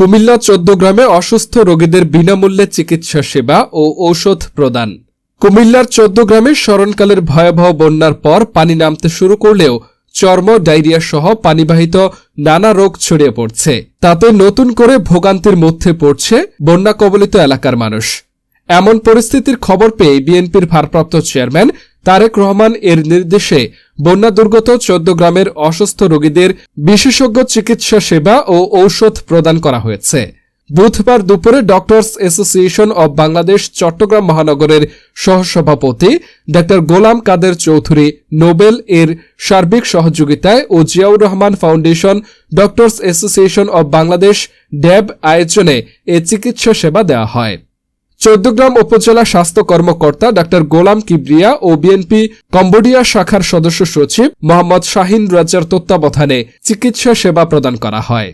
কুমিল্লা ১৪ গ্রামে অসুস্থ রোগীদের বিনামূল্যে চিকিৎসা সেবা ও ঔষধ প্রদান। কুমিল্লার ১৪ গ্রামে স্মরণকালের ভয়াবহ বন্যার পর পানি নামতে শুরু করলেও চর্ম, ডায়রিয়া সহ পানিবাহিত নানা রোগ ছড়িয়ে পড়ছে। তাতে নতুন করে ভোগান্তির মধ্যে পড়ছে বন্যা কবলিত এলাকার মানুষ। এমন পরিস্থিতির খবর পেয়ে বিএনপির ভারপ্রাপ্ত চেয়ারম্যান তারেক রহমান এর নির্দেশে বন্যা দুর্গত ১৪ গ্রামের অসুস্থ রোগীদের বিশেষজ্ঞ চিকিৎসা সেবা ও ঔষধ প্রদান করা হয়েছে। বুধবার দুপুরে doctors association of Bangladesh Chattogram মহানগরের সহসভাপতি ডা গোলাম কাদের চৌধুরী নোবেল এর সার্বিক সহযোগিতায় ও Ziaur Rahman foundation doctors association of Bangladesh DAB আয়োজনে এ চিকিৎসা সেবা দেওয়া হয়। ১৪ গ্রাম উপজেলা স্বাস্থ্য কর্মকর্তা ডা গোলাম কিবরিয়া ও বিএনপি কম্বোডিয়া শাখার সদস্য সচিব মোহাম্মদ শাহিন রাজ্জার তত্ত্বাবধানে চিকিৎসা সেবা প্রদান করা হয়।